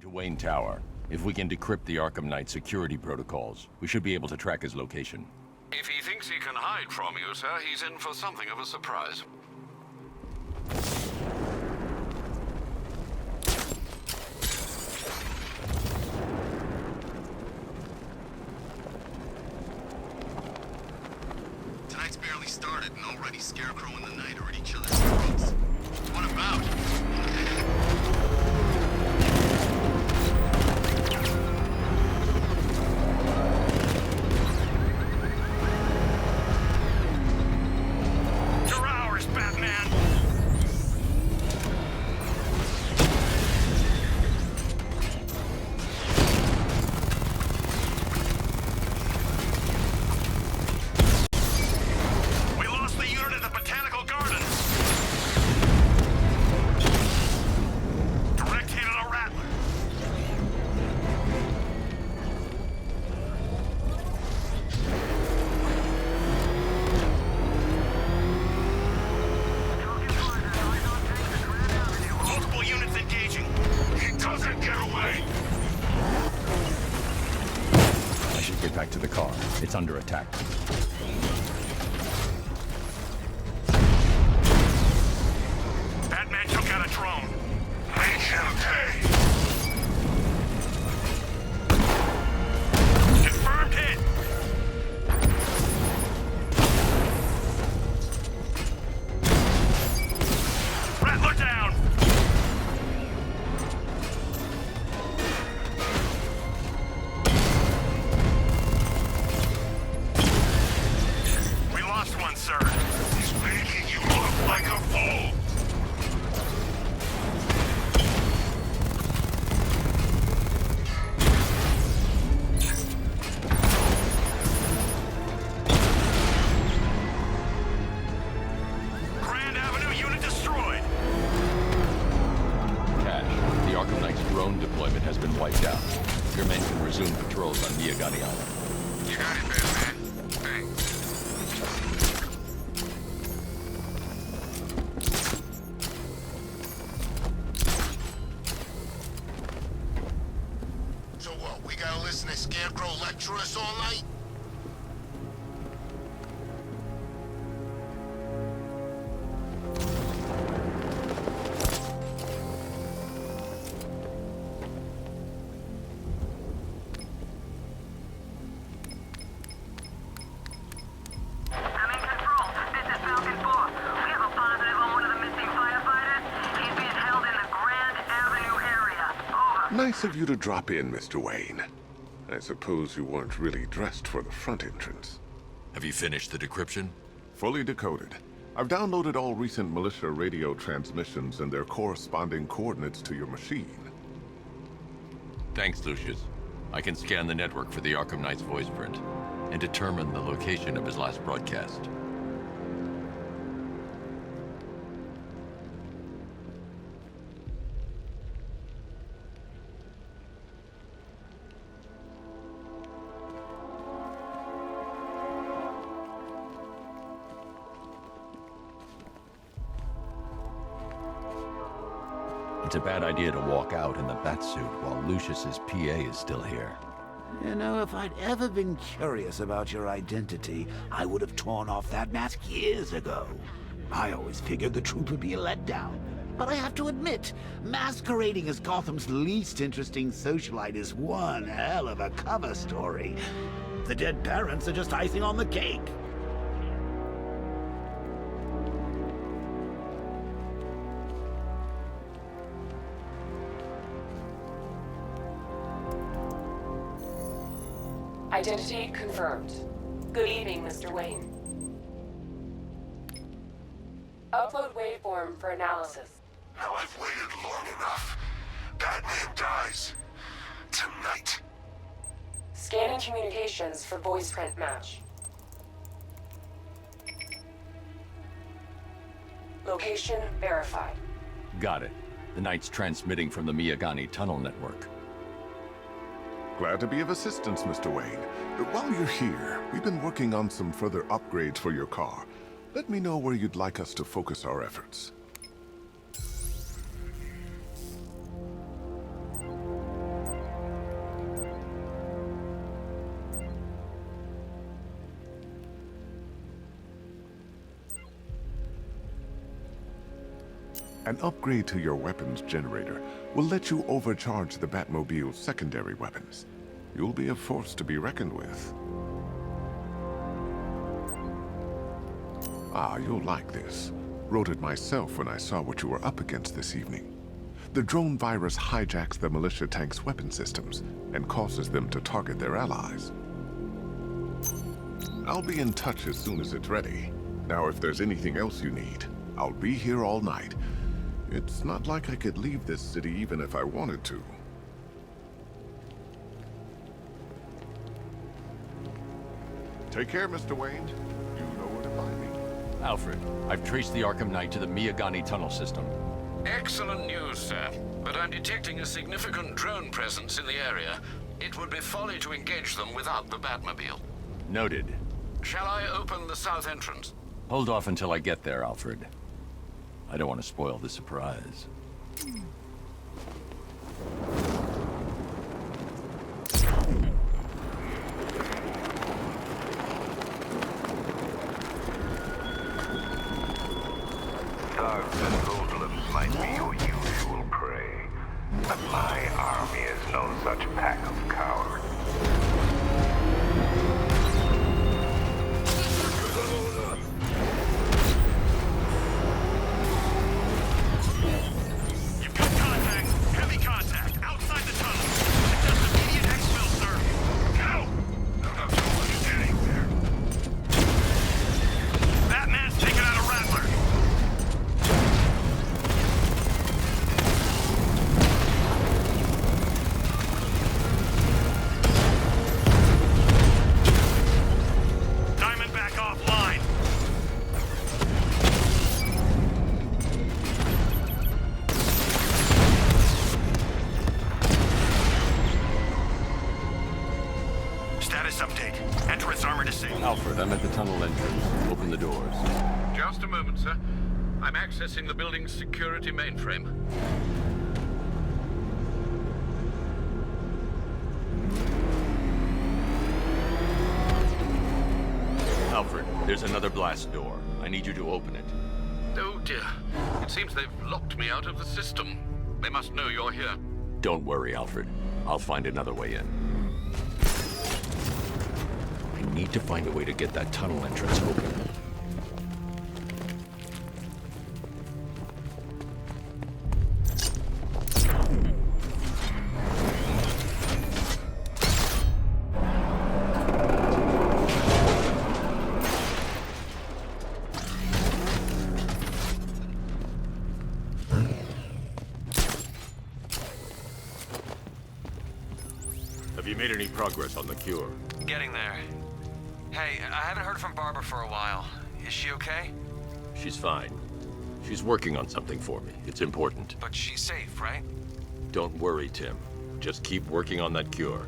to Wayne Tower. If we can decrypt the Arkham Knight security protocols, we should be able to track his location. If he thinks he can hide from you, sir, he's in for something of a surprise. Tonight's barely started, and already Scarecrow and the Knight are at each other's throats. What about? Get back to the car. It's under attack. Batman took out a drone. Make him pay. Confirmed hit. Rattler down. Sir. He's making you look like a fool! Grand Avenue unit destroyed! Cash, the Arkham Knight's drone deployment has been wiped out. Your men can resume patrols on Myagani Island. You got it, Batman. Thanks. Listen to Scarecrow lecture us all night? I'm in control. This is Falcon 4. We have a positive on one of the missing firefighters. He's being held in the Grand Avenue area. Over. Nice of you to drop in, Mr. Wayne. I suppose you weren't really dressed for the front entrance. Have you finished the decryption? Fully decoded. I've downloaded all recent militia radio transmissions and their corresponding coordinates to your machine. Thanks, Lucius. I can scan the network for the Arkham Knight's voice print and determine the location of his last broadcast. It's a bad idea to walk out in the Batsuit while Lucius's PA is still here. You know, if I'd ever been curious about your identity, I would have torn off that mask years ago. I always figured the truth would be a letdown. But I have to admit, masquerading as Gotham's least interesting socialite is one hell of a cover story. The dead parents are just icing on the cake. Identity confirmed. Good evening, Mr. Wayne. Upload waveform for analysis. Now I've waited long enough. Batman dies. Tonight. Scanning communications for voice print match. Location verified. Got it. The Knight's transmitting from the Myagani tunnel network. Glad to be of assistance, Mr. Wayne. While you're here, we've been working on some further upgrades for your car. Let me know where you'd like us to focus our efforts. An upgrade to your weapons generator will let you overcharge the Batmobile's secondary weapons. You'll be a force to be reckoned with. Ah, you'll like this. Wrote it myself when I saw what you were up against this evening. The drone virus hijacks the militia tank's weapon systems and causes them to target their allies. I'll be in touch as soon as it's ready. Now, if there's anything else you need, I'll be here all night. It's not like I could leave this city even if I wanted to. Take care, Mr. Wayne. You know where to find me. Alfred, I've traced the Arkham Knight to the Miyagani tunnel system. Excellent news, sir. But I'm detecting a significant drone presence in the area. It would be folly to engage them without the Batmobile. Noted. Shall I open the south entrance? Hold off until I get there, Alfred. I don't want to spoil the surprise. Thugs and hoodlums might be your usual prey, but my army is no such pack of cowards. You've got contact. Heavy contact. Outside the tunnel. Suggest immediate exfil, sir. Go! Not so much getting there. Batman's taken out a Rattler. Diamondback offline. Status update. Entrance armor disabled. Alfred, I'm at the tunnel entrance. Open the doors. Just a moment, sir. I'm accessing the building's security mainframe. Alfred, there's another blast door. I need you to open it. Oh dear. It seems they've locked me out of the system. They must know you're here. Don't worry, Alfred. I'll find another way in. I need to find a way to get that tunnel entrance open. Have you made any progress on the cure? Getting there. Hey, I haven't heard from Barbara for a while. Is she okay? She's fine. She's working on something for me. It's important. But she's safe, right? Don't worry, Tim. Just keep working on that cure.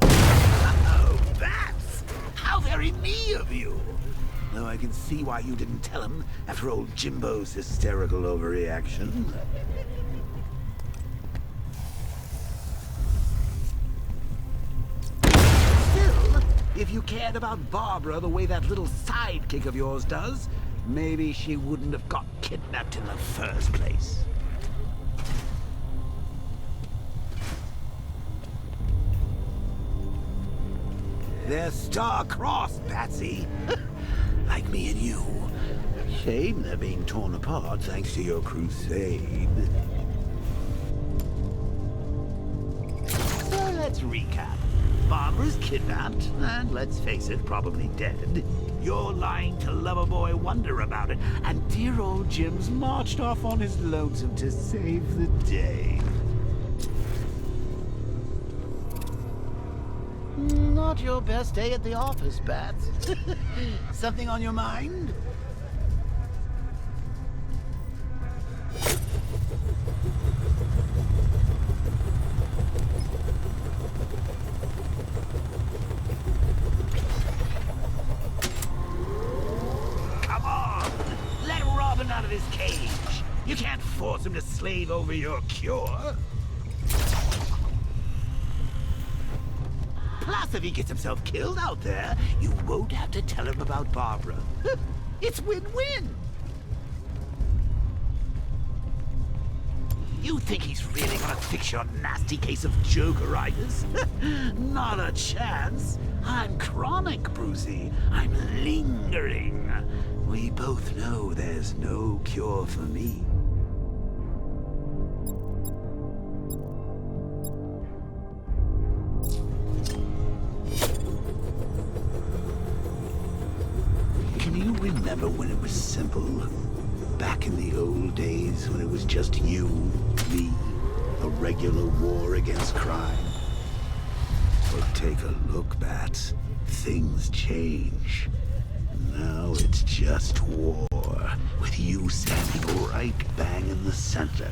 Oh, Bats! How very me of you! Though I can see why you didn't tell him after old Jimbo's hysterical overreaction. Still, if you cared about Barbara the way that little sidekick of yours does, maybe she wouldn't have got kidnapped in the first place. They're star-crossed, Patsy. Like me and you. Shame they're being torn apart thanks to your crusade. So let's recap. Barbara's kidnapped, and let's face it, probably dead. You're lying to Loverboy Wonder about it, and dear old Jim's marched off on his lonesome to save the day. Not your best day at the office, Bats. Something on your mind? Come on! Let Robin out of his cage. You can't force him to slave over your cure. Plus, if he gets himself killed out there, you won't have to tell him about Barbara. It's win-win. You think he's really gonna fix your nasty case of Jokeritis? Not a chance. I'm chronic, Brucey. I'm lingering. We both know there's no cure for me. Can you remember when it was simple? Back in the old days when it was just you, me, a regular war against crime. But take a look, Bats. Things change. Now it's just war, with you standing right bang in the center.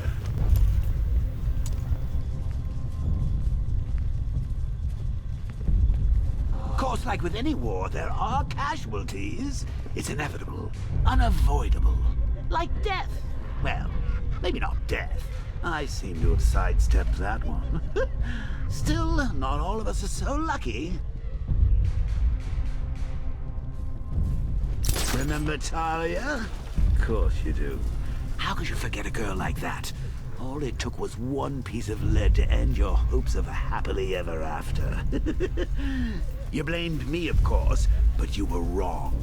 Of course, like with any war, there are casualties. It's inevitable, unavoidable. Like death. Well, maybe not death. I seem to have sidestepped that one. Still, not all of us are so lucky. Remember Talia? Of course you do. How could you forget a girl like that? All it took was one piece of lead to end your hopes of a happily ever after. You blamed me, of course, but you were wrong.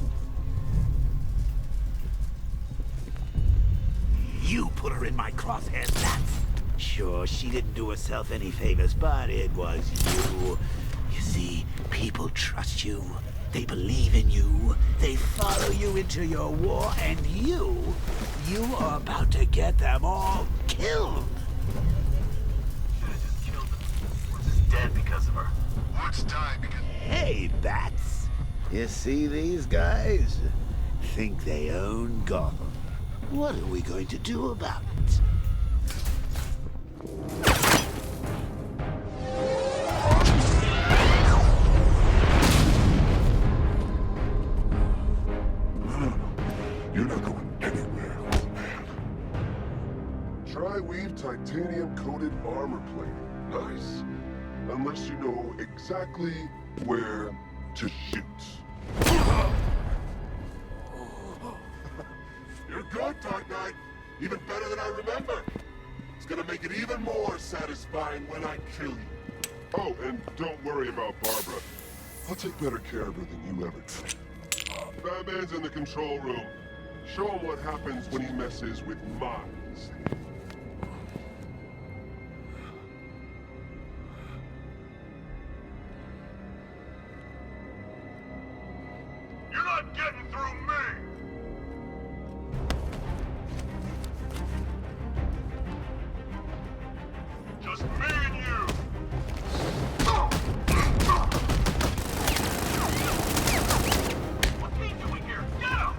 You put her in my crosshairs, that's... Sure, she didn't do herself any favors, but it was you. You see, people trust you. They believe in you. They follow you into your war, and you are about to get them all killed. Should've just killed him. We're just dead because of her. Let's die because... Hey, Bats. You see these guys? Think they own Gotham. What are we going to do about it? No, you're not going anywhere, old man. Tri-weave titanium-coated armor plate. Nice. Unless you know exactly where to shoot. You're good, Dark Knight. Even better than I remember. It's gonna make it even more satisfying when I kill you. Oh, and don't worry about Barbara. I'll take better care of her than you ever did. Batman's in the control room. Show him what happens when he messes with minds. You're not getting through me! Just me and you! What's he doing here? Get him!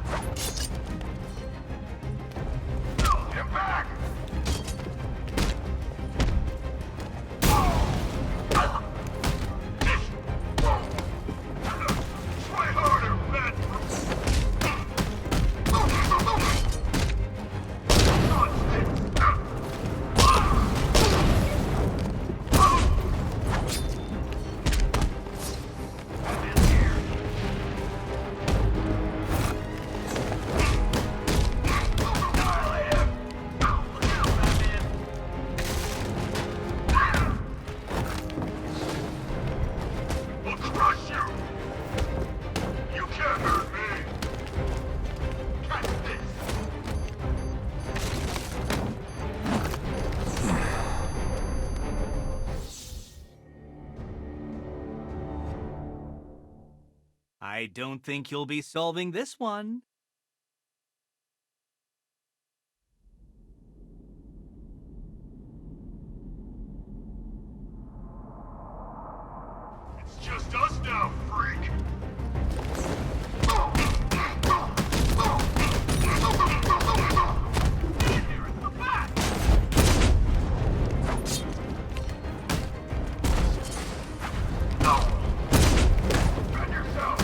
Get back! Try harder, man! We'll crush you! You can't hurt me! Catch this! I don't think you'll be solving this one. It's just us now, freak! Here at the back! Defend yourself!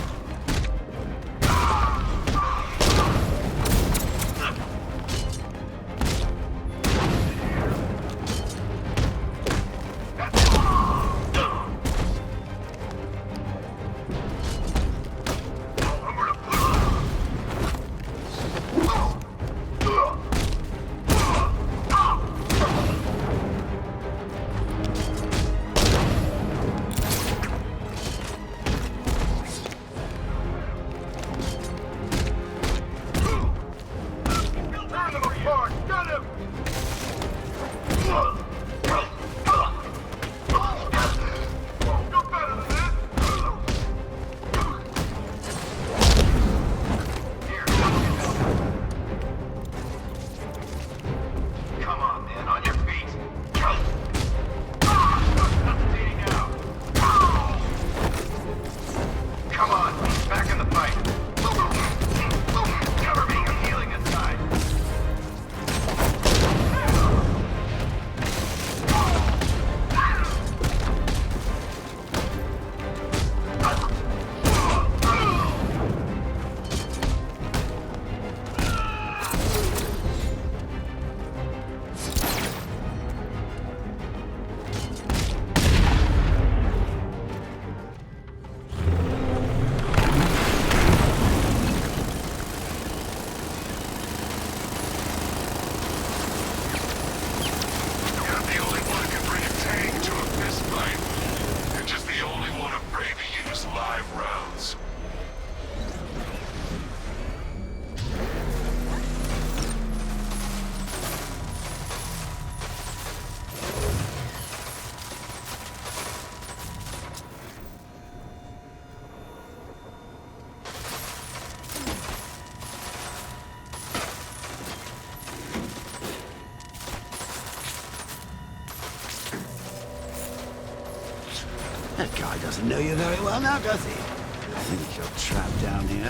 That guy doesn't know you very well now, does he? I think you're trapped down here.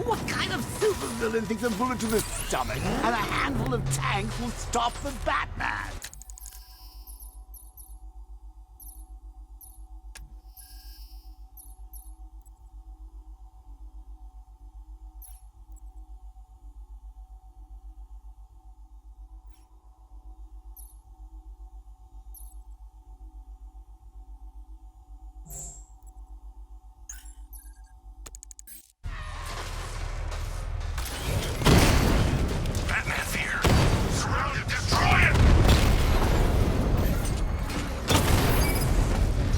What kind of supervillain thinks a bullet to the stomach and a handful of tanks will stop the Batman? Batman's here! Surround him! Destroy him!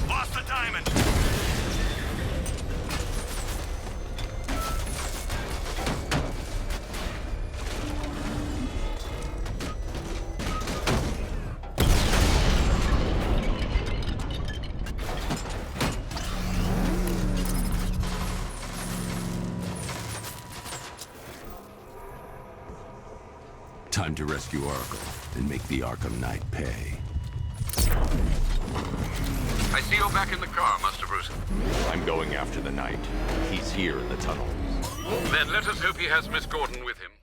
Lost the diamond! Time to rescue Oracle and make the Arkham Knight pay. I see you're back in the car, Master Bruce. I'm going after the Knight. He's here in the tunnel. Then let us hope he has Miss Gordon with him.